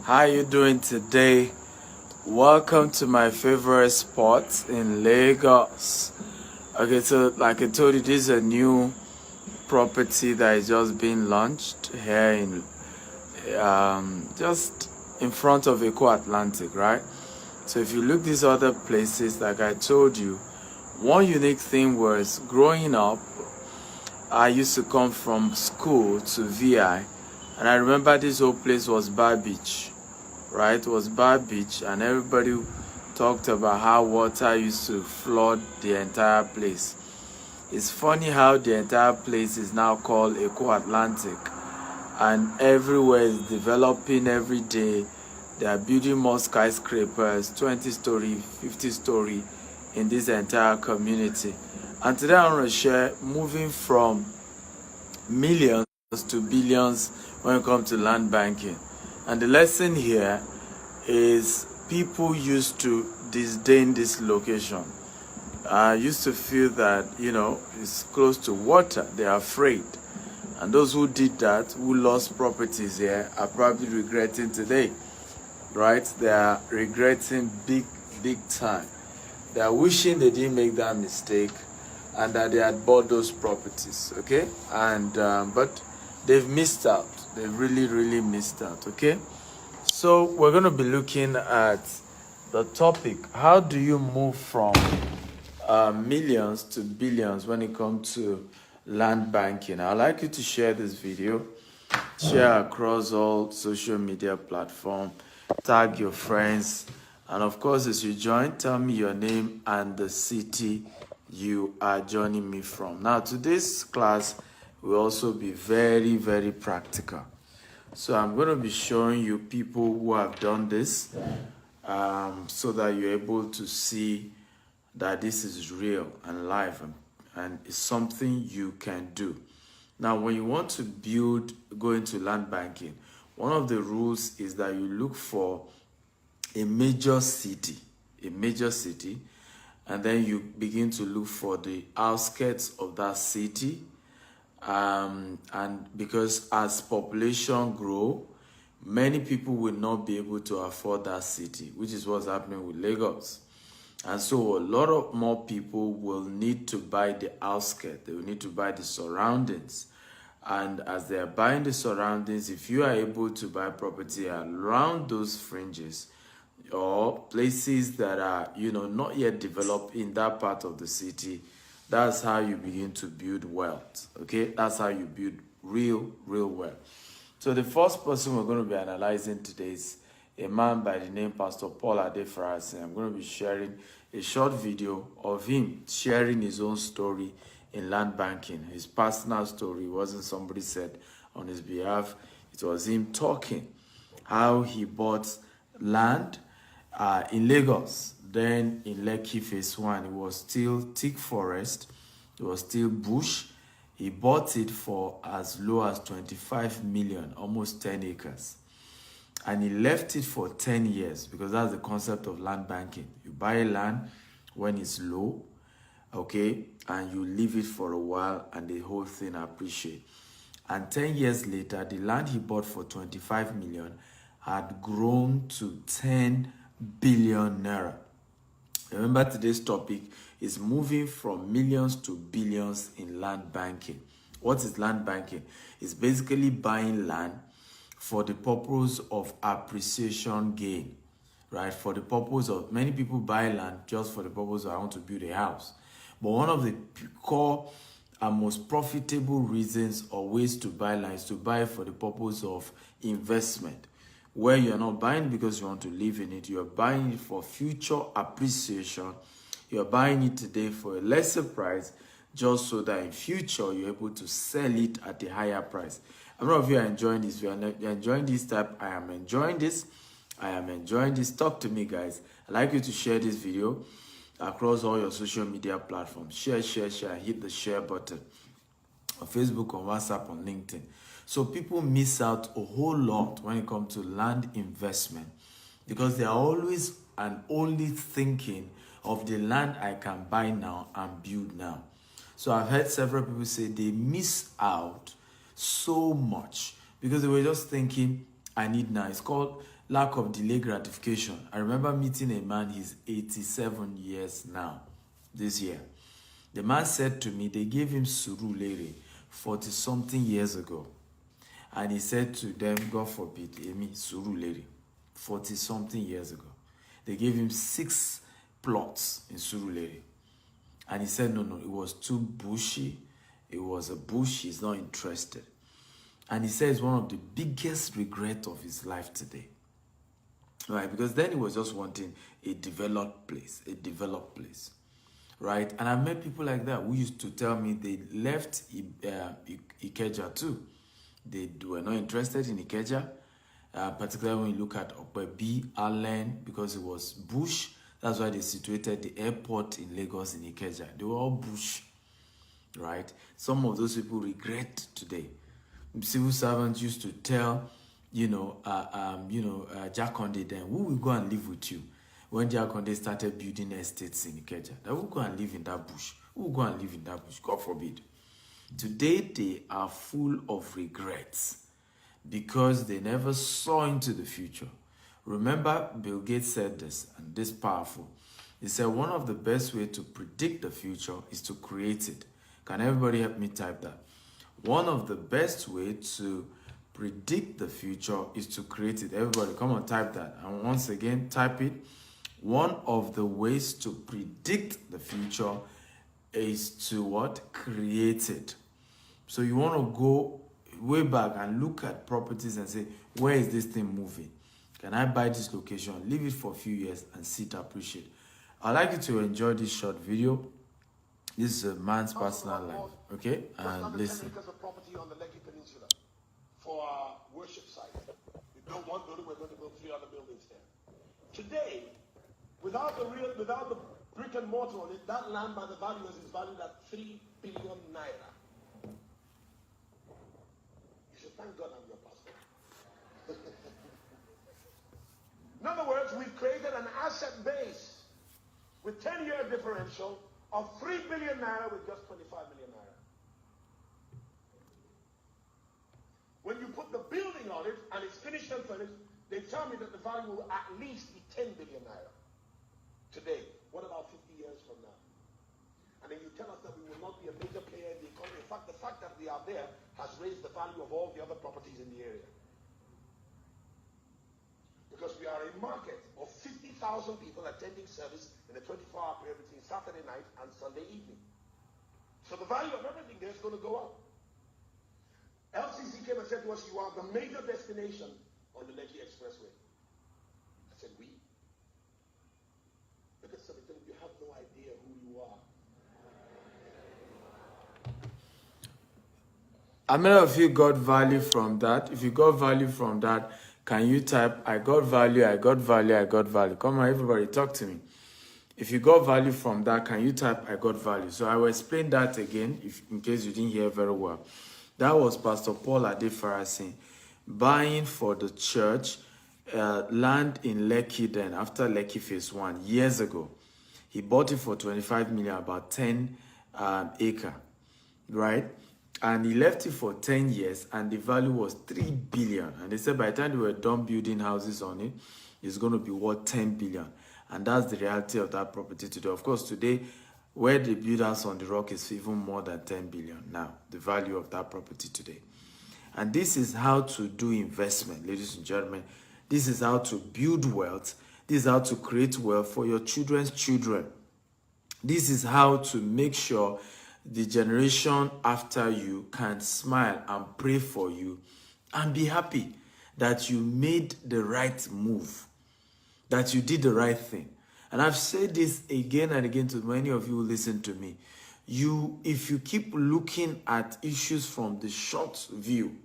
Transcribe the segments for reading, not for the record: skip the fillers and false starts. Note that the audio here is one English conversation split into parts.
How you doing today? Welcome to my favorite spot in Lagos. Okay, so like I told you, this is a new property that is just being launched here in just in front of Eco Atlantic, right? So if you look these other places, like I told you, one unique thing was growing up, I used to come from school to VI, and I remember this whole place was Bar Beach, right? It was Bar Beach, and everybody talked about how water used to flood the entire place. It's funny how the entire place is now called Eco Atlantic, and everywhere is developing every day. They are building more skyscrapers, 20-story, 50-story in this entire community. And today I want to share moving from millions to billions when it comes to land banking. And the lesson here is people used to disdain this location. I used to feel that, it's close to water. They're afraid. And those who did that, who lost properties here, are probably regretting today, right? They are regretting big time. They are wishing they didn't make that mistake and that they had bought those properties, okay? And but they've missed out. They really missed out, okay? So we're going to be looking at the topic: how do you move from millions to billions when it comes to land banking? I'd like you to share this video, share across all social media platforms, tag your friends, and of course, as you join, tell me your name and the city you are joining me from. Now, today's class will also be very practical. So I'm going to be showing you people who have done this, so that you're able to see that this is real and live, and it's something you can do. Now, when you want to go into land banking, one of the rules is that you look for a major city, and then you begin to look for the outskirts of that city. And because as population grow, many people will not be able to afford that city, which is what's happening with Lagos. And so a lot of more people will need to buy the outskirts. They will need to buy the surroundings. And as they are buying the surroundings, if you are able to buy property around those fringes or places that are, not yet developed in that part of the city, that's how you begin to build wealth, okay? That's how you build real wealth. So the first person we're going to be analyzing today is a man by the name Pastor Paul Adefarasin. I'm going to be sharing a short video of him sharing his own story in land banking. His personal story. It wasn't somebody said on his behalf. It was him talking how he bought land in Lagos. Then in Lekki Phase 1, it was still thick forest. It was still bush. He bought it for as low as 25 million, almost 10 acres. And he left it for 10 years because that's the concept of land banking. You buy land when it's low, okay, and you leave it for a while and the whole thing appreciates. And 10 years later, the land he bought for 25 million had grown to 10 billion naira. Remember, today's topic is moving from millions to billions in land banking. What is land banking? It's basically buying land for the purpose of appreciation gain, right? For the purpose of, many people buy land just for the purpose of, I want to build a house. But one of the core and most profitable reasons or ways to buy land is to buy for the purpose of investment, where you're not buying because you want to live in it. You're buying it for future appreciation. You're buying it today for a lesser price, just so that in future you're able to sell it at a higher price. A lot of you are enjoying this. If you're enjoying this type, I am enjoying this. I am enjoying this. Talk to me, guys. I'd like you to share this video across all your social media platforms. Share. Hit the share button on Facebook, on WhatsApp, on LinkedIn. So people miss out a whole lot when it comes to land investment because they are always and only thinking of the land I can buy now and build now. So I've heard several people say they miss out so much because they were just thinking, I need now. It's called lack of delay gratification. I remember meeting a man, he's 87 years now, this year. The man said to me, they gave him Surulere 40-something years ago. And he said to them, God forbid, Emi, Surulere, 40-something years ago. They gave him 6 plots in Surulere. And he said, no, it was too bushy. It was a bush, he's not interested. And he says one of the biggest regrets of his life today. Right? Because then he was just wanting a developed place, right? And I met people like that who used to tell me they left Ikeja too. They were not interested in Ikeja, particularly when you look at Okpebi, Allen, because it was bush. That's why they situated the airport in Lagos in Ikeja. They were all bush, right? Some of those people regret today. Civil servants used to tell, Jakonde then, who will go and live with you? When Jakonde started building estates in Ikeja, that will go and live in that bush. Who will go and live in that bush? God forbid. Today, they are full of regrets because they never saw into the future. Remember, Bill Gates said this, and this powerful. He said, one of the best ways to predict the future is to create it. Can everybody help me type that? One of the best ways to predict the future is to create it. Everybody, come on, type that. And once again, type it. One of the ways to predict the future is to what? Create it. So you want to go way back and look at properties and say, where is this thing moving? Can I buy this location, leave it for a few years and see it appreciate? I'd like you to enjoy this short video. This is a man's personal life, okay? And listen. 10 acres of property on the Lekki Peninsula for our worship site. We built one building, we're going to build 3 other buildings there. Today, without the brick and mortar on it, that land by the valuers is valued at 3 billion naira. You should thank God I'm your pastor. In other words, we've created an asset base with 10-year differential of 3 billion naira with just 25 million naira. When you put the building on it and it's finished and furnished, they tell me that the value will at least be 10 billion naira. Today, what about 50 years from now? And then you tell us that we will not be a major player in the economy. In fact, the fact that we are there has raised the value of all the other properties in the area. Because we are a market of 50,000 people attending service in a 24-hour period between Saturday night and Sunday evening. So the value of everything there is going to go up. LCC came and said to us, you are the major destination on the Lekki Expressway. I said, we? Look at something, you have no idea who you are. How many of you got value from that? If you got value from that, can you type, I got value, I got value, I got value? Come on, everybody, talk to me. If you got value from that, can you type, I got value? So I will explain that again, in case you didn't hear very well. That was Pastor Paul Adefarasin buying for the church land in Lekki then, after Lekki Phase 1, years ago. He bought it for 25 million, about 10 acre, right? And he left it for 10 years, and the value was 3 billion. And they said by the time they were done building houses on it, it's going to be worth 10 billion. And that's the reality of that property today. Of course, today, where they build house on the rock is even more than 10 billion now, the value of that property today. And this is how to do investment, ladies and gentlemen. This is how to build wealth. This is how to create wealth for your children's children. This is how to make sure the generation after you can smile and pray for you and be happy that you made the right move, that you did the right thing. And I've said this again and again to many of you who listen to me. If you keep looking at issues from the short view,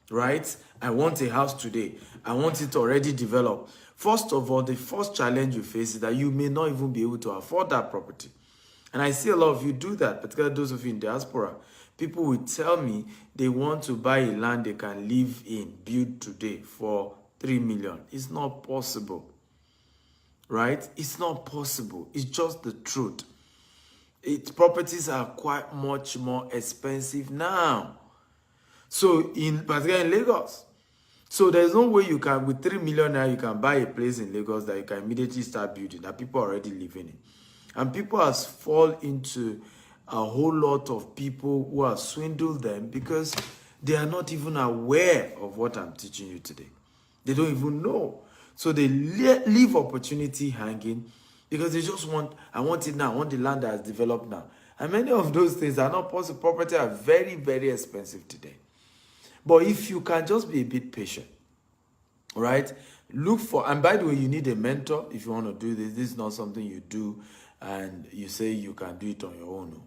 right? I want a house today. I want it already developed. First of all, the first challenge you face is that you may not even be able to afford that property. And I see a lot of you do that, particularly those of you in diaspora. People will tell me they want to buy a land they can live in, build today for 3 million. It's not possible, right? It's not possible. It's just the truth. Properties are quite much more expensive now. So, particularly in Lagos. So there's no way you can, with 3 million naira, you can buy a place in Lagos that you can immediately start building, that people are already living in. And people has fall into a whole lot of people who have swindled them because they are not even aware of what I'm teaching you today. They don't even know. So they leave opportunity hanging because they just want, I want it now, I want the land that is developed now. And many of those things are not possible. Property are very, very expensive today. But if you can just be a bit patient, right? Look for, and by the way, you need a mentor if you want to do this. This is not something you do and you say you can do it on your own. No.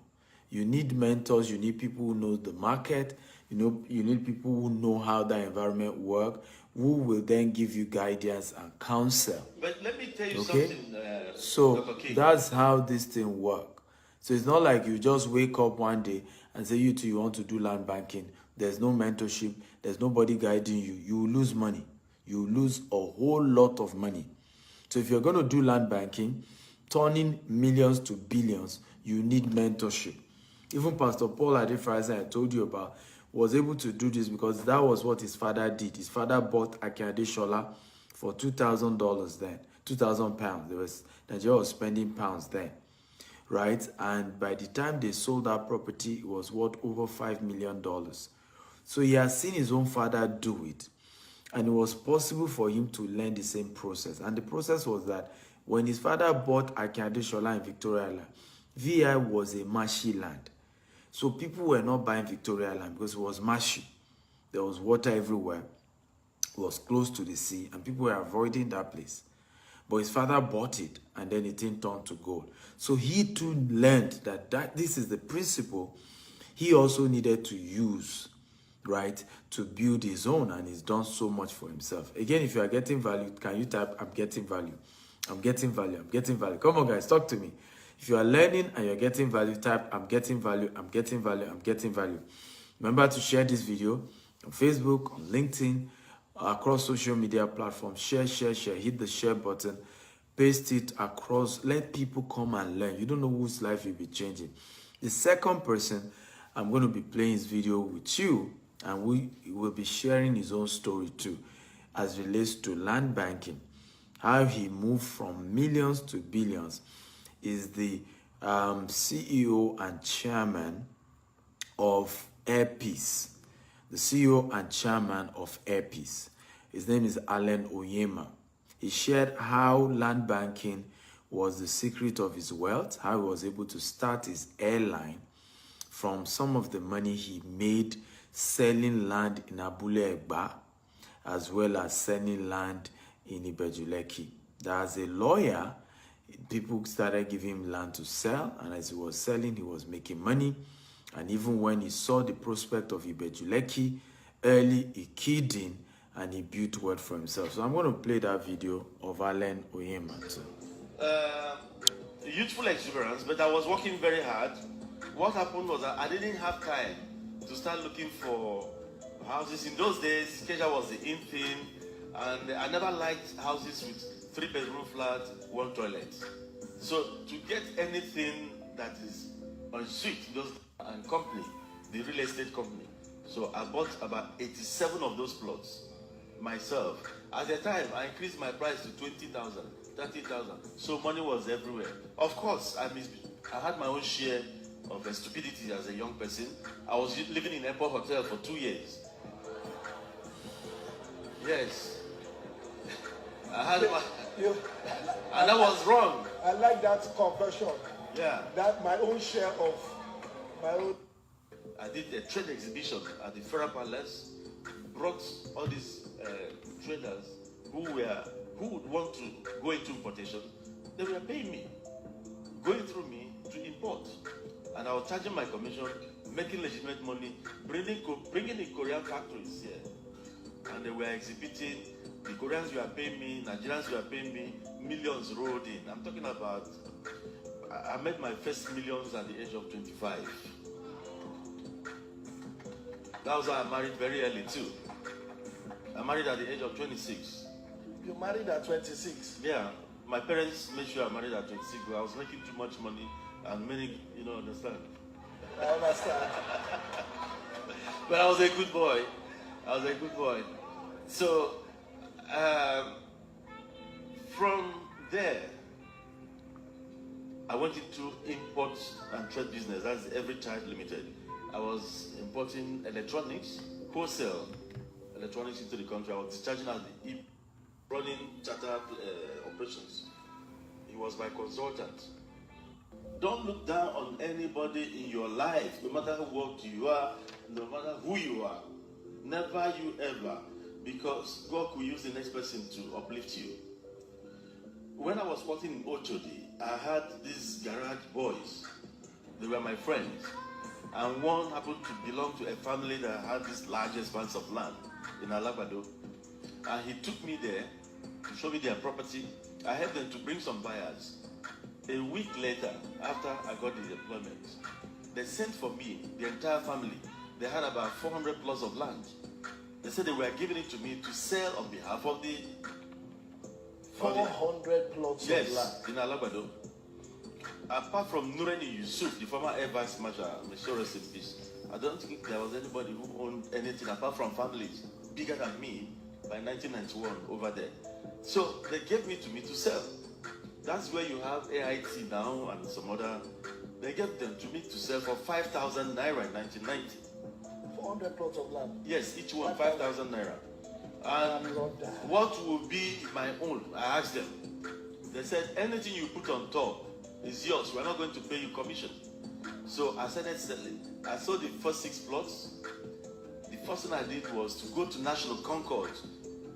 You need mentors, you need people who know the market, you need people who know how that environment works, who will then give you guidance and counsel. But let me tell you something. So that's how this thing works. So it's not like you just wake up one day and say you want to do land banking. There's no mentorship. There's nobody guiding you. You will lose money. You will lose a whole lot of money. So if you're going to do land banking, turning millions to billions, you need mentorship. Even Pastor Paul Adefrazi I told you about was able to do this because that was what his father did. His father bought Akin Adesola for $2,000 then, £2,000. Nigeria was spending pounds then, right? And by the time they sold that property, it was worth over $5 million. So he has seen his own father do it. And it was possible for him to learn the same process. And the process was that when his father bought Akin Adesola in Victoria Island, VI was a marshy land. So people were not buying Victoria Island because it was marshy. There was water everywhere. It was close to the sea and people were avoiding that place. But his father bought it and then it turned to gold. So he too learned that this is the principle he also needed to use, right, to build his own, and he's done so much for himself. Again, if you are getting value, can you type, I'm getting value? I'm getting value, I'm getting value. Come on, guys, talk to me. If you are learning and you're getting value, type, I'm getting value, I'm getting value, I'm getting value. Remember to share this video on Facebook, on LinkedIn, across social media platforms. Share, hit the share button, paste it across, let people come and learn. You don't know whose life you'll be changing. The second person, I'm going to be playing his video with you, and we will be sharing his own story too, as relates to land banking, how he moved from millions to billions. Is the CEO and chairman of Airpeace. The CEO and chairman of Airpeace. His name is Allen Onyema. He shared how land banking was the secret of his wealth, how he was able to start his airline from some of the money he made selling land in Abule Egba, as well as selling land in Ibeju-Lekki. As a lawyer, people started giving him land to sell, and as he was selling, he was making money. And even when he saw the prospect of Ibeju-Lekki, early he keyed in and he built wealth for himself. So I'm going to play that video of Allen Onyema. Youthful exuberance, but I was working very hard. What happened was that I didn't have time to start looking for houses. In those days, Keja was the in thing, and I never liked houses with 3-bedroom flat, 1 toilet. So to get anything that is on suite, those and company, the real estate company. So I bought about 87 of those plots myself. At the time, I increased my price to 20,000, 30,000. So money was everywhere. Of course, I had my own share of stupidity as a young person. I was living in Airport Hotel for 2 years. Yes. I had my... and that was wrong. I like that conversion. Yeah. That my own share of my own. I did a trade exhibition at the Farah Palace, brought all these traders who would want to go into importation. They were paying me, going through me to import. And I was charging my commission, making legitimate money, bringing in Korean factories here. And they were exhibiting. The Koreans were paying me, Nigerians were paying me, millions rolled in. I'm talking about, I made my first millions at the age of 25. That was why I married very early too. I married at the age of 26. You married at 26? Yeah. My parents made sure I married at 26, but I was making too much money and many, understand. I understand. But I was a good boy. So, from there, I went into import and trade business. That's Every Child Limited. I was importing electronics, wholesale electronics into the country. I was discharging as the running charter operations. He was my consultant. Don't look down on anybody in your life, no matter what you are, no matter who you are. Never you ever, because God could use the next person to uplift you. When I was working in Ochodi, I had these garage boys. They were my friends. And one happened to belong to a family that had this large expanse of land in Alabado. And he took me there to show me their property. I helped them to bring some buyers. A week later, after I got the employment, they sent for me, the entire family. They had about 400 plots of land. They said they were giving it to me to sell on behalf of the 400 plots of land. Yes, in Alabado. Apart from Nureni Yusuf, the former Air Vice Marshal, may she rest in peace, I don't think there was anybody who owned anything apart from families bigger than me by 1991 over there. So they gave me to me to sell. That's where you have AIT now and some other. They gave them to me to sell for 5,000 naira in 1990. 400 plots of land. Yes, each one 5,000 naira. And what will be my own? I asked them. They said, anything you put on top is yours. We're not going to pay you commission. So I started selling. I sold the first 6 plots. The first thing I did was to go to National Concord,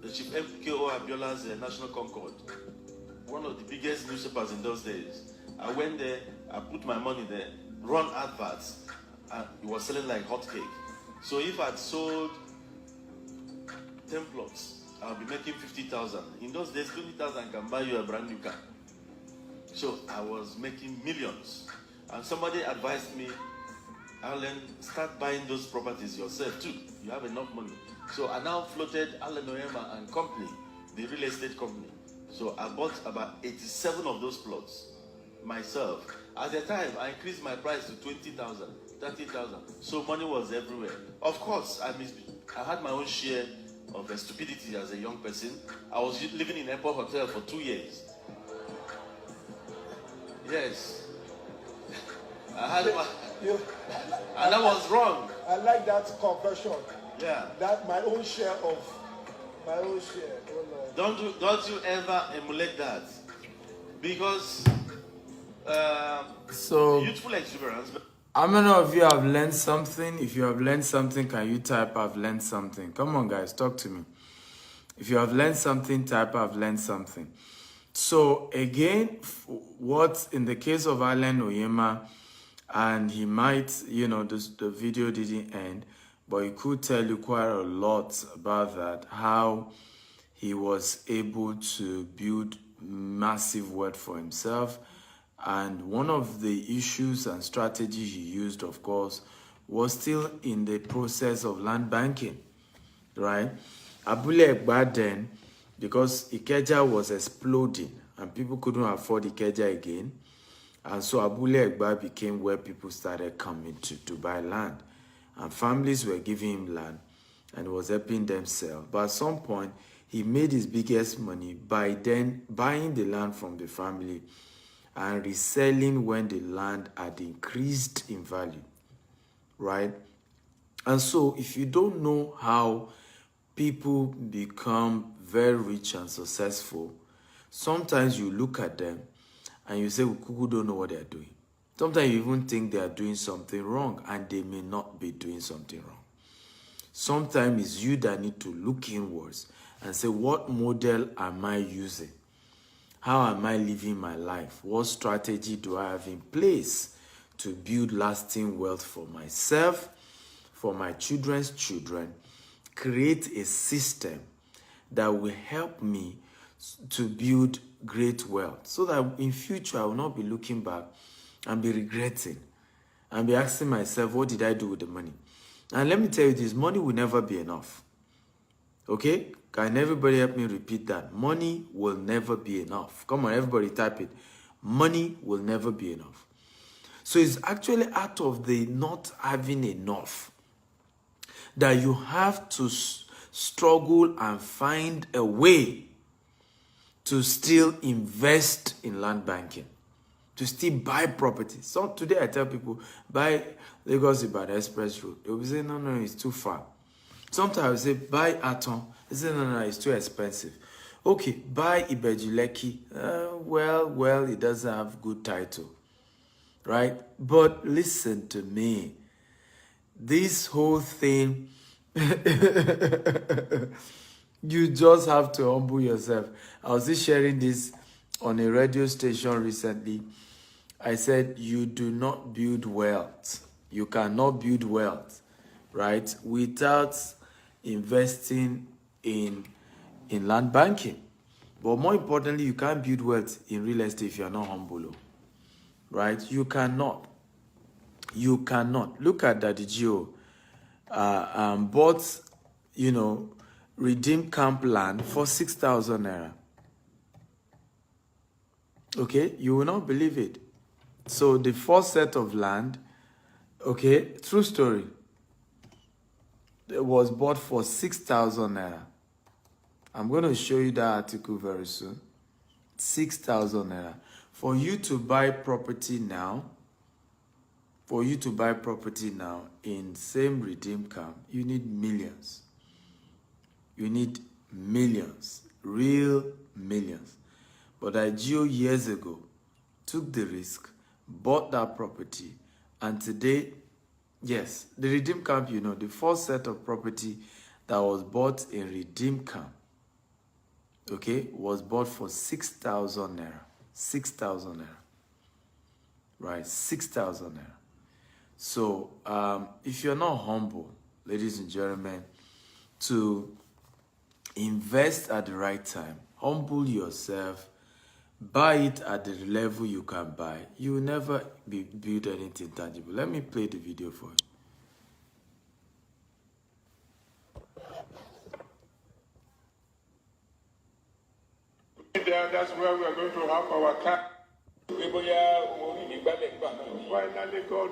the Chief MKO Abiola's National Concord, one of the biggest newspapers in those days. I went there, I put my money there, run adverts, and it was selling like hotcake. So if I'd sold 10 plots, I'll be making 50,000. In those days, 20,000 can buy you a brand new car. So I was making millions. And somebody advised me, Alan, start buying those properties yourself too. You have enough money. So I now floated Allen Oyema and Company, the real estate company. So I bought about 87 of those plots myself. At the time, I increased my price to 20,000, 30,000. So money was everywhere. Of course, I had my own share of stupidity as a young person. I was living in Airport Hotel for 2 years. Yes. And that was wrong. I like that conversion. Yeah. That my own share. Oh, no. Don't you ever emulate that, because So, youthful exuberance. how many of you have learned something? If you have learned something, can you type I've learned something? Come on, guys, talk to me. If you have learned something, type I've learned something. So again, what in the case of Allen Oyema, and he might, the video didn't end, but he could tell you quite a lot about that, how he was able to build massive wealth for himself. And one of the issues and strategies he used, of course, was still in the process of land banking, right? Abule Egba then, because Ikeja was exploding and people couldn't afford Ikeja again, and so Abule Egba became where people started coming to buy land. And families were giving him land and was helping them sell. But at some point, he made his biggest money by then buying the land from the family and reselling when the land had increased in value, right? And so if you don't know how people become very rich and successful, sometimes you look at them and you say, Kuku don't know what they're doing. Sometimes you even think they are doing something wrong, and they may not be doing something wrong. Sometimes it's you that need to look inwards and say, what model am I using? How am I living my life? What strategy do I have in place to build lasting wealth for myself, for my children's children? Create a system that will help me to build great wealth, so that in future I will not be looking back and be regretting and be asking myself, what did I do with the money? And let me tell you this, money will never be enough. Okay? Can everybody help me repeat that? Money will never be enough. Come on, everybody type it. Money will never be enough. So it's actually out of the not having enough that you have to struggle and find a way to still invest in land banking, to still buy property. So today I tell people, buy Lagos-Ibadan Express Road. They will say, no, it's too far. Sometimes I say, buy Aton. They say, no, it's too expensive. Okay, buy Ibejuleki. Well, it doesn't have good title, right? But listen to me. This whole thing, you just have to humble yourself. I was just sharing this on a radio station recently. I said, you do not build wealth. You cannot build wealth, right, without investing in land banking. But more importantly, you can't build wealth in real estate if you're not humble, right? You cannot. You cannot. Look at Daddy Gio. Bought, Redeem Camp land for 6,000 naira. Okay, you will not believe it. So the first set of land, okay, true story, it was bought for 6,000 naira. I'm going to show you that article very soon. 6,000 naira. For you to buy property now, in same Redeem Camp, you need millions. You need millions, real millions. But Igeo years ago took the risk, bought that property, and today, yes, the Redeem Camp, the first set of property that was bought in Redeem Camp, okay, was bought for 6,000 naira. 6,000 naira. Right, 6,000 naira. So, if you're not humble, ladies and gentlemen, to invest at the right time, humble yourself, buy it at the level you can buy, you will never build anything tangible. Let me play the video for you. That's where we are going to have our camp. Finally, God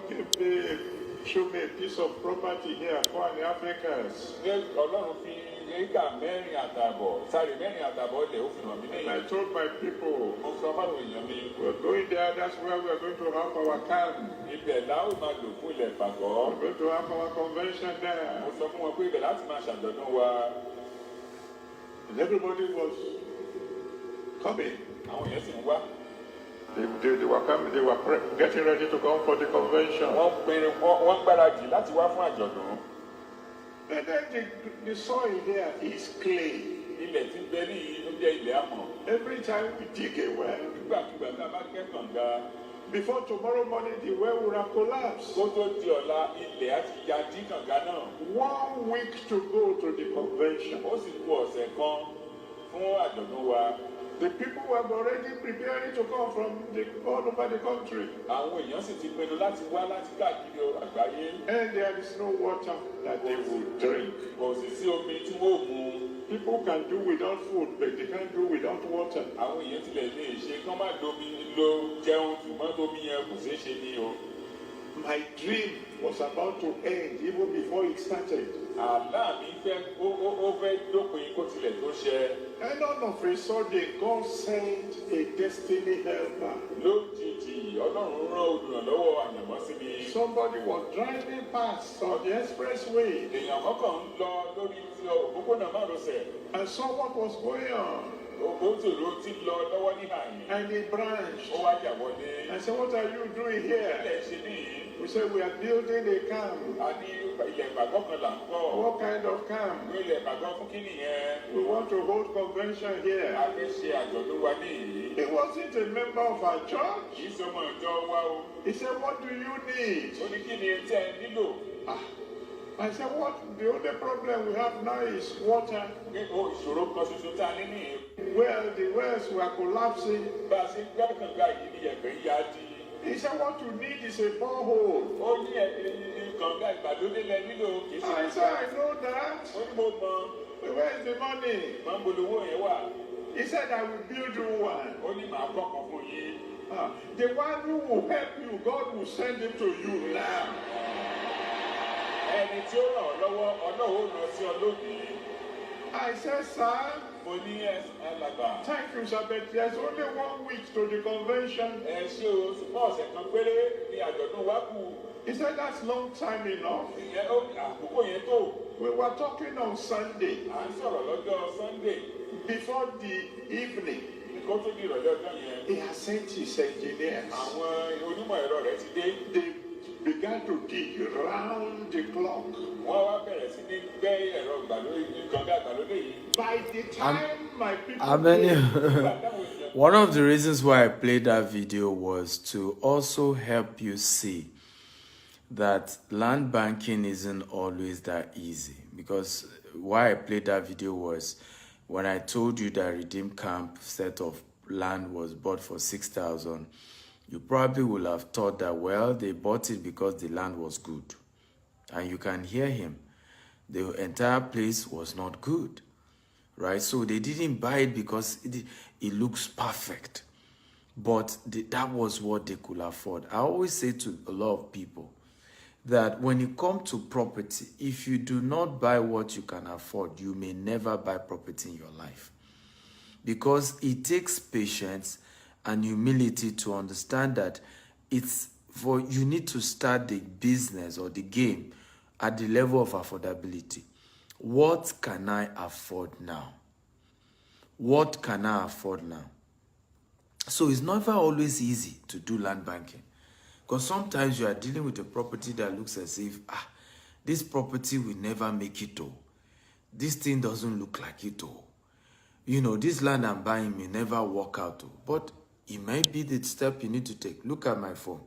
showed me a piece of property here for the Africans. And I told my people, we're going there, that's where we are going to have our camp. We're going to have our convention there. And everybody was coming. They were coming, they were getting ready to come for the convention. And then the soil here is clay. Every time we dig a well, before tomorrow morning, the well will have collapsed. 1 week to go to the convention. The people were already preparing to come from all over the country. And there is no water that they will drink. People can do without food, but they can't do without water. My dream was about to end even before it started. And all of a sudden, God sent a destiny helper. Somebody was driving past on the expressway and saw what was going on. And he branched. I said, what are you doing here? We said, we are building a camp. What kind of camp? We want to hold convention here. He wasn't a member of our church. He said, what do you need? I said, what? The only problem we have now is water. Well, the wells were collapsing. He said, what you need is a borehole. I said, I know that. Where is the money? He said, I will build you one. The one who will help you, God will send him to you now. I said, sir. Yes, thank you, sir, but there's only 1 week to the convention. He said, that's long time enough. We were talking on Sunday. Before the evening. He has sent his engineers. They began to dig round the clock. By the time my people one of the reasons why I played that video was to also help you see that land banking isn't always that easy. Because why I played that video was when I told you that Redeem Camp set of land was bought for 6,000, you probably will have thought that, well, they bought it because the land was good. And you can hear him. The entire place was not good, right? So they didn't buy it because it looks perfect. But that was what they could afford. I always say to a lot of people that when you come to property, if you do not buy what you can afford, you may never buy property in your life. Because it takes patience and humility to understand that you need to start the business or the game at the level of affordability. What can I afford now? What can I afford now? So it's never always easy to do land banking. Because sometimes you are dealing with a property that looks as if, this property will never make it all. This thing doesn't look like it all. You know, this land I'm buying may never work out all. But it might be the step you need to take. Look at my phone,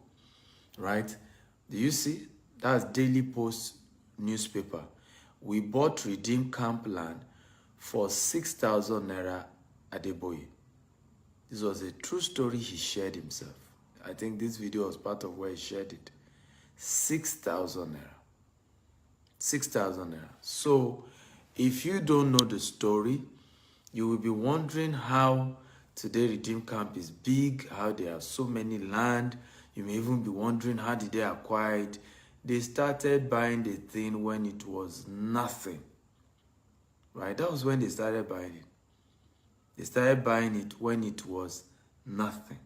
right? Do you see? That's Daily Post newspaper. We bought Redeem Camp land for 6,000 naira at Adeboye. This was a true story he shared himself. I think this video was part of where he shared it. 6,000 naira. 6,000 naira. So, if you don't know the story, you will be wondering how today Redeem Camp is big, how they have so many land. You may even be wondering how did they acquire it. They started buying the thing when it was nothing. Right? That was when they started buying it. They started buying it when it was nothing.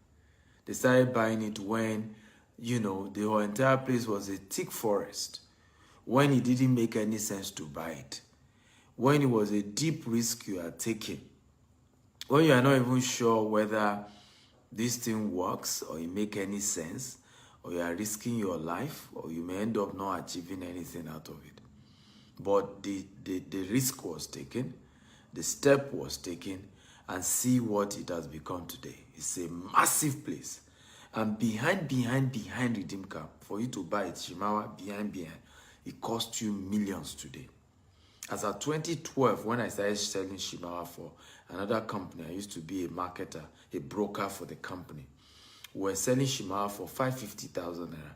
They started buying it when, the whole entire place was a thick forest. When it didn't make any sense to buy it. When it was a deep risk you are taking. When you are not even sure whether this thing works or it make any sense, or you are risking your life, or you may end up not achieving anything out of it. But the risk was taken, the step was taken, and see what it has become today. It's a massive place. And behind Redeem Camp, for you to buy it, Shimawa, behind, it cost you millions today. As of 2012, when I started selling Shimawa for another company, I used to be a marketer, a broker for the company. We were selling Shimawa for 550,000 naira.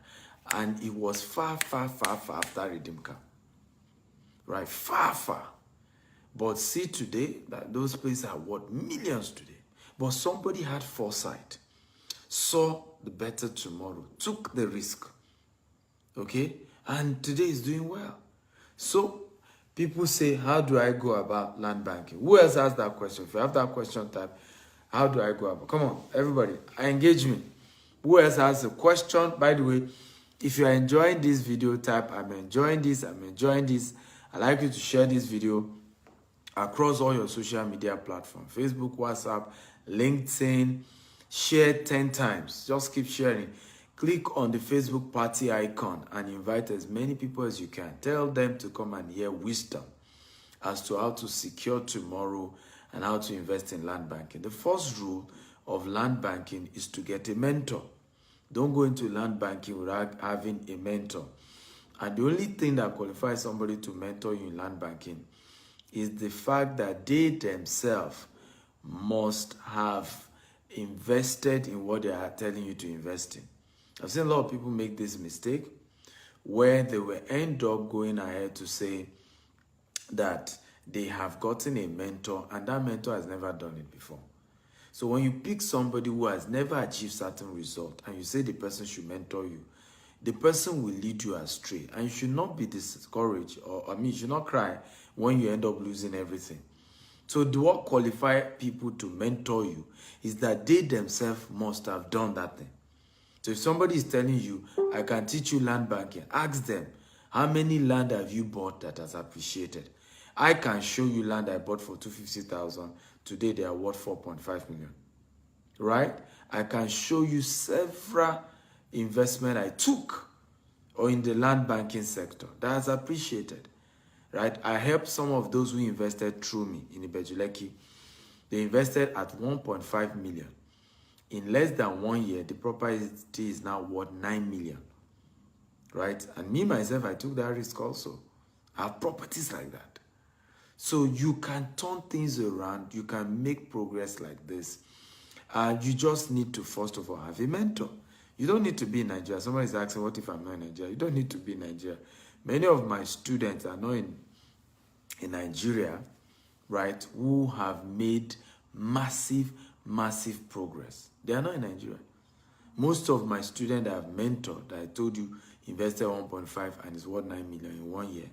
And it was far after Redeem Camp. Right? Far. But see today, that those places are worth millions today. But somebody had foresight, saw the better tomorrow, took the risk. Okay? And today is doing well. So, people say, how do I go about land banking? Who else has that question? If you have that question, type, how do I go about? Come on, everybody, engage me. Who else has a question? By the way, if you are enjoying this video, type, I'm enjoying this. I'd like you to share this video across all your social media platforms. Facebook, WhatsApp, LinkedIn. Share 10 times. Just keep sharing. Click on the Facebook party icon and invite as many people as you can. Tell them to come and hear wisdom as to how to secure tomorrow and how to invest in land banking. The first rule of land banking is to get a mentor. Don't go into land banking without having a mentor. And the only thing that qualifies somebody to mentor you in land banking is the fact that they themselves must have invested in what they are telling you to invest in. I've seen a lot of people make this mistake where they will end up going ahead to say that they have gotten a mentor and that mentor has never done it before. So when you pick somebody who has never achieved certain result and you say the person should mentor you, the person will lead you astray. And you should not be discouraged, you should not cry when you end up losing everything. So what qualify people to mentor you is that they themselves must have done that thing. So if somebody is telling you, I can teach you land banking, ask them, how many land have you bought that has appreciated? I can show you land I bought for 250,000. Today they are worth 4.5 million. Right? I can show you several investment I took or in the land banking sector that has appreciated. Right? I helped some of those who invested through me in Ibejuleki. They invested at 1.5 million. In less than 1 year, the property is now worth 9 million. Right? And me, myself, I took that risk also. I have properties like that. So you can turn things around. You can make progress like this. You just need to, first of all, have a mentor. You don't need to be in Nigeria. Somebody is asking, what if I'm not in Nigeria? You don't need to be in Nigeria. Many of my students are not in Nigeria, right, who have made massive progress. They are not in Nigeria. Most of my students that I've mentored, that I told you, invested 1.5 and is worth 9 million in 1 year.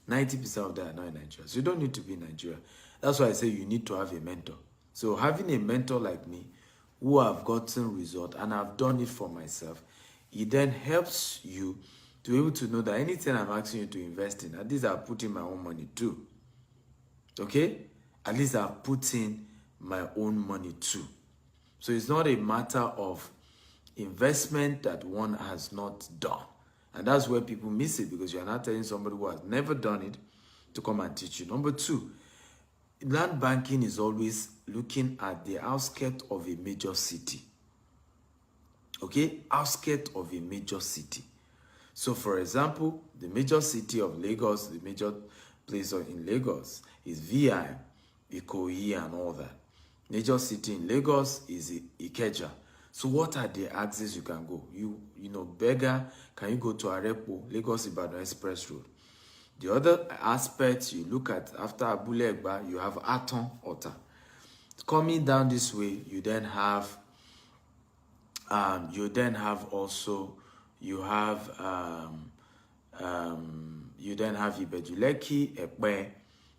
90% of them are not in Nigeria. So you don't need to be in Nigeria. That's why I say you need to have a mentor. So having a mentor like me, who have gotten results and I've done it for myself, it then helps you to be able to know that anything I'm asking you to invest in, at least I've put in my own money too. Okay? At least I've put in my own money too. So it's not a matter of investment that one has not done. And that's where people miss it, because you're not telling somebody who has never done it to come and teach you. Number two, land banking is always looking at the outskirts of a major city. Okay? Outskirts of a major city. So for example, the major city of Lagos, the major place in Lagos is VI, Ikoyi and all that. Major city in Lagos is Ikeja. So what are the axes you can go? You know, Bega, can you go to Arepo, Lagos Ibadan Express Road? The other aspect you look at after Abule Egba, you have Aton Ota. Coming down this way, you then have Ibejuleki, Ekpe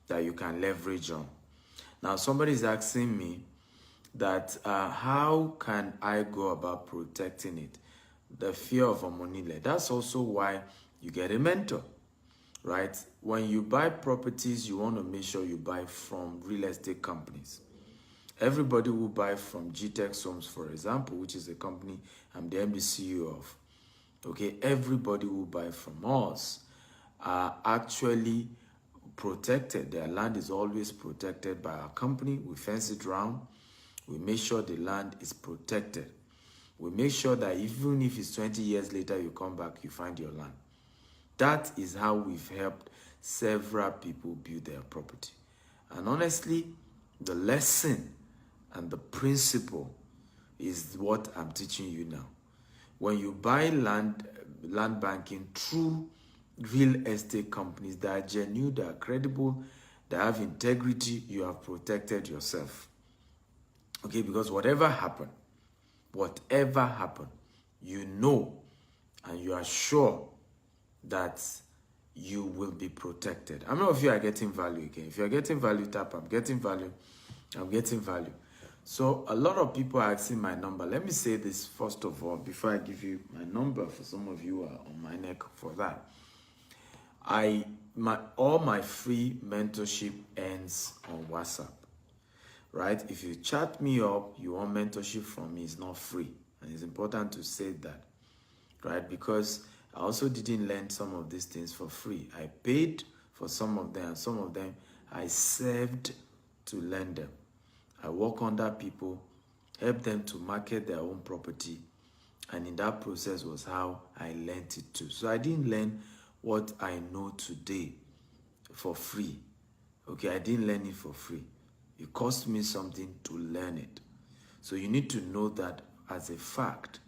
that you can leverage on. Now somebody is asking me that how can I go about protecting it? The fear of Omonile. That's also why you get a mentor, right? When you buy properties, you want to make sure you buy from real estate companies. Everybody will buy from GTEX Homes, for example, which is a company I'm the MD CEO of. Okay, everybody will buy from us are actually protected. Their land is always protected by our company. We fence it round. We make sure the land is protected. We make sure that even if it's 20 years later, you come back, you find your land. That is how we've helped several people build their property. And honestly, the lesson and the principle is what I'm teaching you now. When you buy land banking through real estate companies that are genuine, that are credible, that have integrity, you have protected yourself. Okay, because whatever happened, you know and you are sure that you will be protected. How many of you are getting value again? If you're getting value, tap, I'm getting value. So a lot of people are asking my number. Let me say this first of all, before I give you my number, for some of you who are on my neck for that. All my free mentorship ends on WhatsApp. Right? If you chat me up, you want mentorship from me, it's not free. And it's important to say that, right? Because I also didn't learn some of these things for free. I paid for some of them, and some of them I served to learn them. I work under people, help them to market their own property, and in that process was how I learned it too. So I didn't learn what I know today for free. Okay, I didn't learn it for free. It cost me something to learn it. So you need to know that as a fact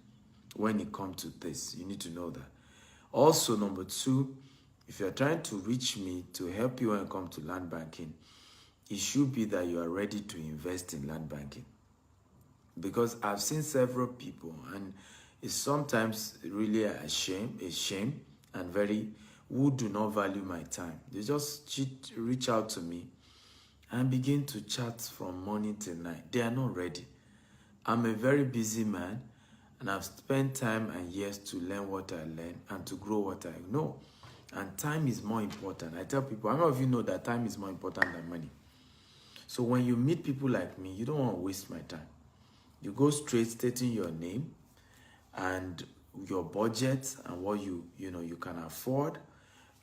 when it comes to this. You need to know that. Also, number two, if you're trying to reach me to help you when it comes to land banking, it should be that you are ready to invest in land banking. Because I've seen several people, and it's sometimes really a shame, and who do not value my time. They just reach out to me and begin to chat from morning till night. They are not ready. I'm a very busy man, and I've spent time and years to learn what I learn and to grow what I know. And time is more important. I tell people, how many of you know that time is more important than money? So when you meet people like me, you don't want to waste my time. You go straight stating your name and your budget and what you can afford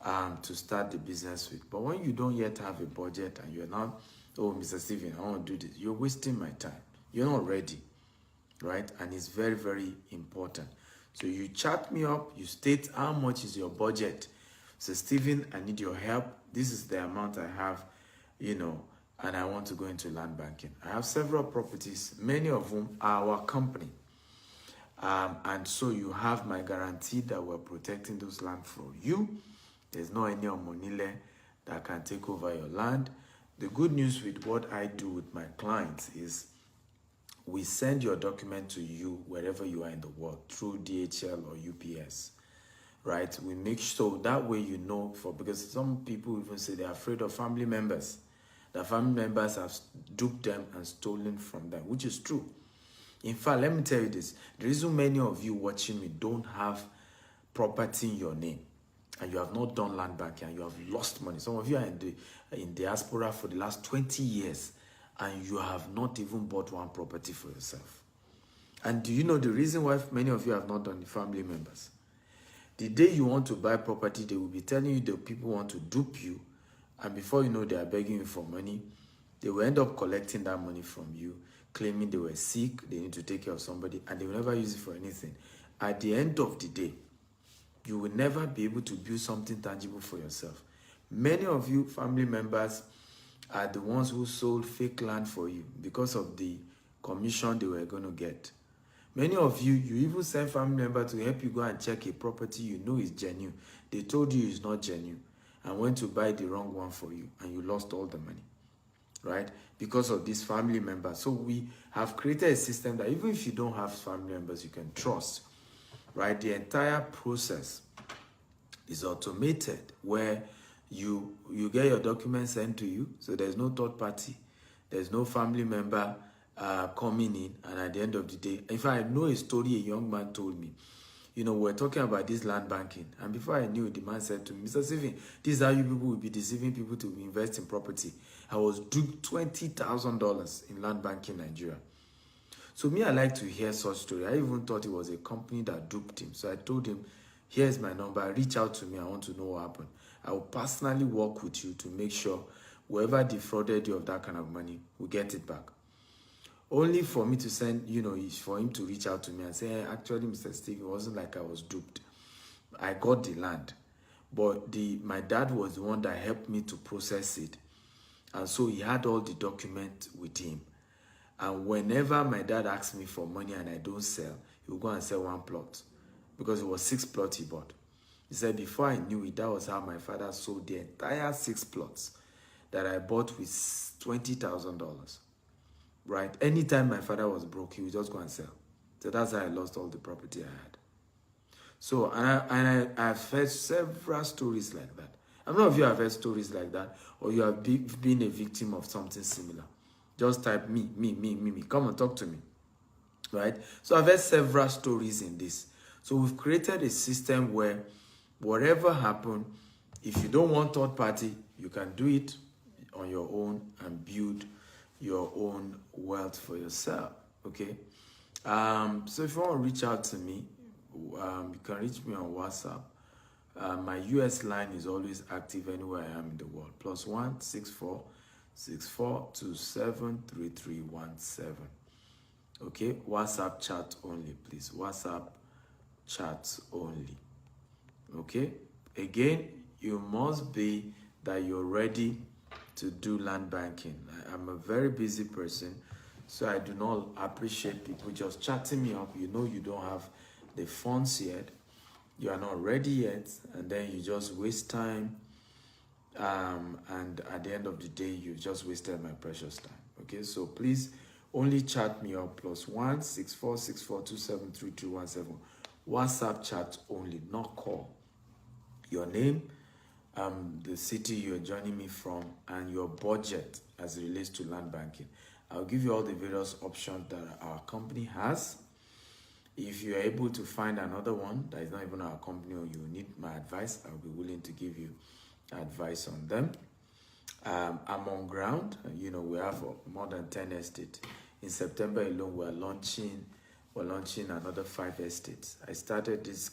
to start the business with. But when you don't yet have a budget and you're not, oh, Mr. Steven, I want to do this, you're wasting my time. You're not ready, right? And it's very, very important. So you chat me up, you state how much is your budget. So Steven, I need your help. This is the amount I have, and I want to go into land banking. I have several properties, many of whom are our company. And so you have my guarantee that we're protecting those land for you. There's no any omonile that can take over your land. The good news with what I do with my clients is we send your document to you wherever you are in the world through DHL or UPS, right? We make sure that way because some people even say they're afraid of family members. The family members have duped them and stolen from them, which is true. In fact, let me tell you this. The reason many of you watching me don't have property in your name and you have not done land banking and you have lost money. Some of you are in diaspora for the last 20 years and you have not even bought one property for yourself. And do you know the reason why many of you have not done the family members? The day you want to buy property, they will be telling you that people want to dupe you. And before you know, they are begging you for money. They will end up collecting that money from you, claiming they were sick, they need to take care of somebody, and they will never use it for anything. At the end of the day, you will never be able to build something tangible for yourself. Many of you family members are the ones who sold fake land for you because of the commission they were going to get. Many of you even send family members to help you go and check a property you know is genuine. They told you it's not genuine and went to buy the wrong one for you and you lost all the money, right? Because of this family member. So we have created a system that even if you don't have family members you can trust, right? The entire process is automated where you get your documents sent to you. So there's no third party. There's no family member coming in. And at the end of the day, if I know a story a young man told me, we're talking about this land banking. And before I knew it, the man said to me, Mr. Steven, this is how you people will be deceiving people to invest in property. I was duped $20,000 in land banking in Nigeria. So me, I like to hear such story. I even thought it was a company that duped him. So I told him, here's my number. Reach out to me. I want to know what happened. I will personally work with you to make sure whoever defrauded you of that kind of money will get it back. Only for me to send, for him to reach out to me and say, hey, actually, Mr. Steve, it wasn't like I was duped. I got the land. But my dad was the one that helped me to process it. And so he had all the documents with him. And whenever my dad asks me for money and I don't sell, he will go and sell one plot. Because it was 6 plots he bought. He said, before I knew it, that was how my father sold the entire 6 plots that I bought with $20,000. Right? Anytime my father was broke, he would just go and sell. So that's how I lost all the property I had. So, I've heard several stories like that. How many of you have heard stories like that? Or you have been a victim of something similar? Just type me. Come and talk to me. Right? So I've heard several stories in this. So we've created a system where whatever happened, if you don't want third party, you can do it on your own and build your own wealth for yourself. Okay? So if you want to reach out to me, you can reach me on WhatsApp. My US line is always active anywhere I am in the world. +1 64 6427 3317. Okay? WhatsApp chat only, please. WhatsApp chat only. Okay? Again, you must be that you're ready to do land banking. I'm a very busy person, so I do not appreciate people just chatting me up. You don't have the funds yet, you are not ready yet, and then you just waste time, and at the end of the day, you've just wasted my precious time. Okay, so please only chat me up +1 64 6427 3317. WhatsApp chat only, not call. Your name, the city you're joining me from, and your budget as it relates to land banking. I'll give you all the various options that our company has. If you're able to find another one that is not even our company or you need my advice, I'll be willing to give you advice on them. I'm on ground. We have more than 10 estates. In September alone, we're launching another 5 estates. I started this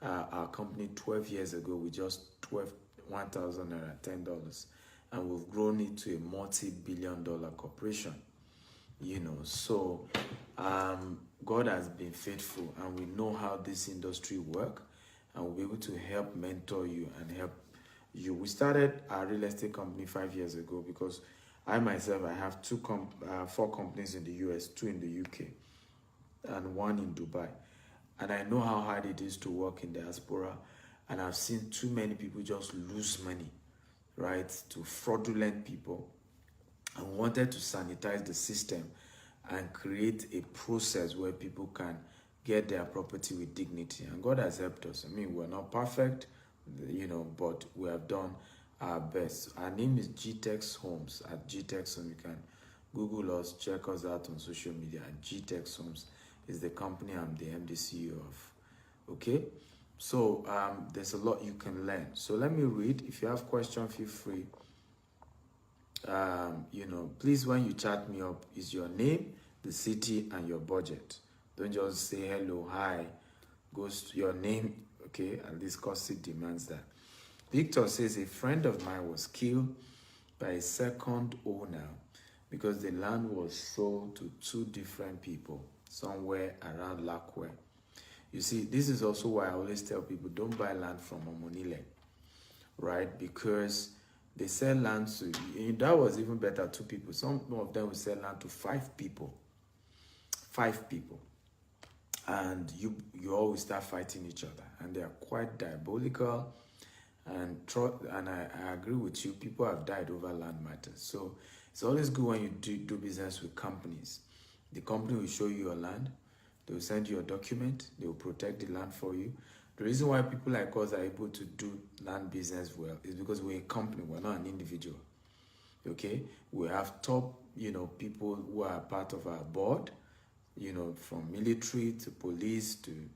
our company 12 years ago with just $1,010, and we've grown it to a multi-billion-dollar corporation. So God has been faithful, and we know how this industry works, and we'll be able to help mentor you and help you. We started our real estate company 5 years ago because I myself, I have 4 companies in the US, 2 in the UK, and 1 in Dubai. And I know how hard it is to work in diaspora, and I've seen too many people just lose money, right, to fraudulent people, and wanted to sanitize the system and create a process where people can get their property with dignity. And God has helped us. I mean, we're not perfect, but we have done our best. Our name is GTEX Homes. At GTEX Homes, you can Google us, check us out on social media. At GTEX Homes is the company I'm the MD CEO of. Okay? So there's a lot you can learn. So let me read. If you have questions, feel free. Please, when you chat me up, is your name, the city, and your budget. Don't just say hello, hi, goes to your name, okay? At least cost demands that. Victor says a friend of mine was killed by a second owner because the land was sold to 2 different people somewhere around Lakwe. You see, this is also why I always tell people don't buy land from Omonile, right? Because they sell land to, that was even better, 2 people. Some of them will sell land to 5 people. 5 people. And you always start fighting each other. And they are quite diabolical. And I agree with you, people have died over land matters. So it's always good when you do business with companies. The company will show you your land. They will send you a document. They will protect the land for you. The reason why people like us are able to do land business well is because we're a company. We're not an individual. Okay? We have top, people who are part of our board, from military to police to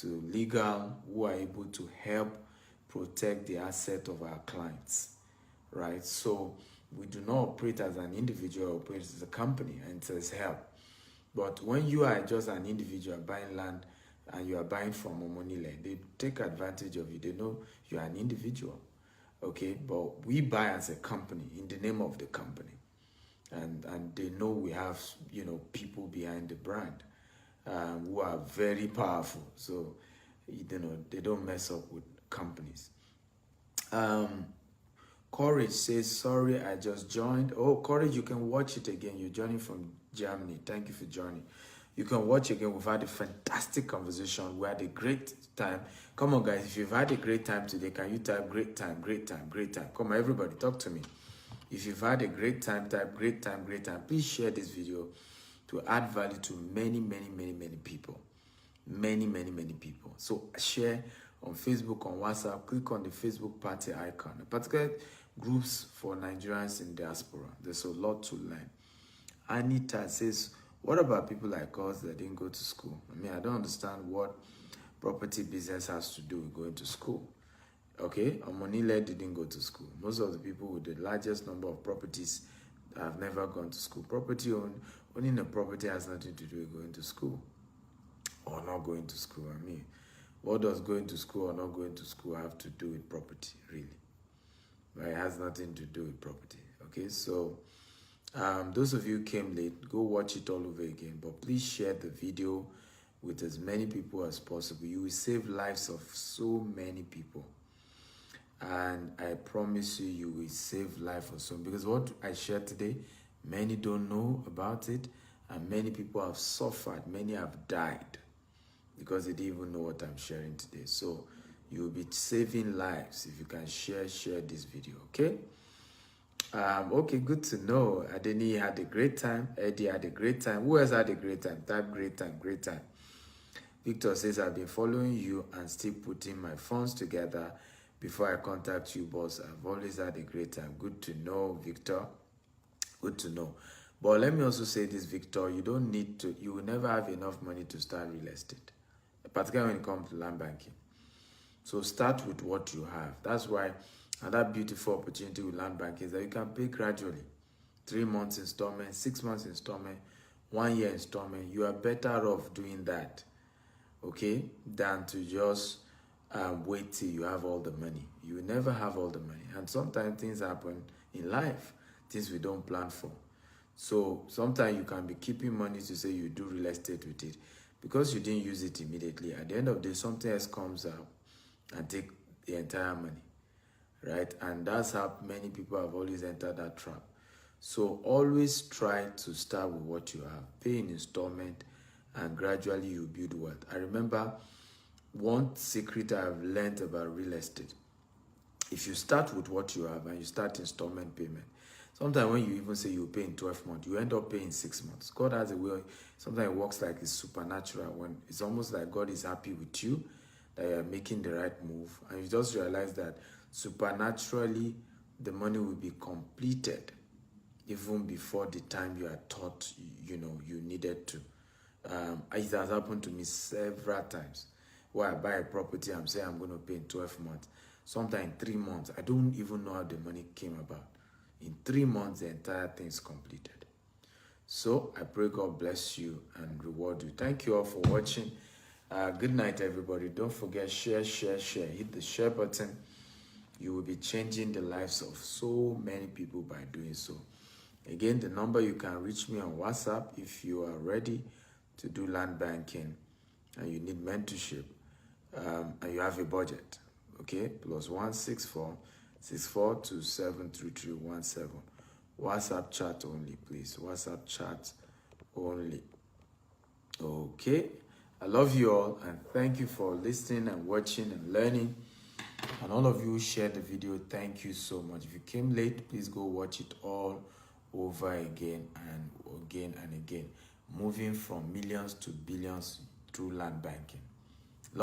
legal, who are able to help protect the asset of our clients, right? So we do not operate as an individual, operate as a company, and it says help. But when you are just an individual buying land and you are buying from Omonile, they take advantage of you. They know you are an individual, okay? But we buy as a company in the name of the company. And they know we have, people behind the brand who are very powerful. So, they don't mess up with companies. Courage says, sorry, I just joined. Oh, Courage, you can watch it again. You're joining from Germany. Thank you for joining. You can watch again. We've had a fantastic conversation. We had a great time. Come on, guys. If you've had a great time today, can you type great time, great time, great time? Come on, everybody, talk to me. If you've had a great time, type great time, great time. Please share this video to add value to many, many, many, many people. Many, many, many people. So share on Facebook, on WhatsApp. Click on the Facebook party icon. Particularly groups for Nigerians in diaspora. There's a lot to learn. Anita says, what about people like us that didn't go to school? I mean, I don't understand what property business has to do with going to school. Okay, Omonile didn't go to school. Most of the people with the largest number of properties have never gone to school. Owning a property has nothing to do with going to school or not going to school. I mean, what does going to school or not going to school have to do with property, really? Right? It has nothing to do with property. Okay, so those of you who came late, go watch it all over again. But please share the video with as many people as possible. You will save lives of so many people. And I promise you, you will save life of some. Because what I shared today, many don't know about it. And many people have suffered. Many have died because they didn't even know what I'm sharing today. So you will be saving lives if you can share this video, okay? Okay, good to know. Adeni had a great time. Eddie had a great time. Who else had a great time? Type great time, great time. Victor says, I've been following you and still putting my funds together before I contact you, boss. I've always had a great time. Good to know, Victor. Good to know. But let me also say this, Victor, you don't need to, you will never have enough money to start real estate, particularly when it comes to land banking. So start with what you have. That's why another beautiful opportunity with land banking is that you can pay gradually. 3 months installment, 6 months installment, 1 year installment. You are better off doing that, okay, than to just wait till you have all the money. You will never have all the money. And sometimes things happen in life, things we don't plan for. So sometimes you can be keeping money to say you do real estate with it because you didn't use it immediately. At the end of the day, something else comes out and take the entire money, right? And that's how many people have always entered that trap. So always try to start with what you have. Pay in installment and gradually you build wealth. I remember one secret I've learned about real estate. If you start with what you have and you start installment payment, sometimes when you even say you pay in 12 months, you end up paying 6 months. God has a way, sometimes it works like it's supernatural, when it's almost like God is happy with you, that you're making the right move. And you just realize that supernaturally, the money will be completed even before the time you are taught, you needed to. It has happened to me several times where I buy a property, I'm saying I'm going to pay in 12 months. Sometimes 3 months, I don't even know how the money came about. In 3 months, the entire thing is completed. So I pray God bless you and reward you. Thank you all for watching. Good night, everybody. Don't forget, share. Hit the share button. You will be changing the lives of so many people by doing so. Again, the number you can reach me on WhatsApp if you are ready to do land banking and you need mentorship and you have a budget. Okay, +164 64273317. WhatsApp chat only, please. WhatsApp chat only. Okay, I love you all and thank you for listening and watching and learning. And all of you who shared the video, thank you so much. If you came late, please go watch it all over again and again and again. Moving from millions to billions through land banking.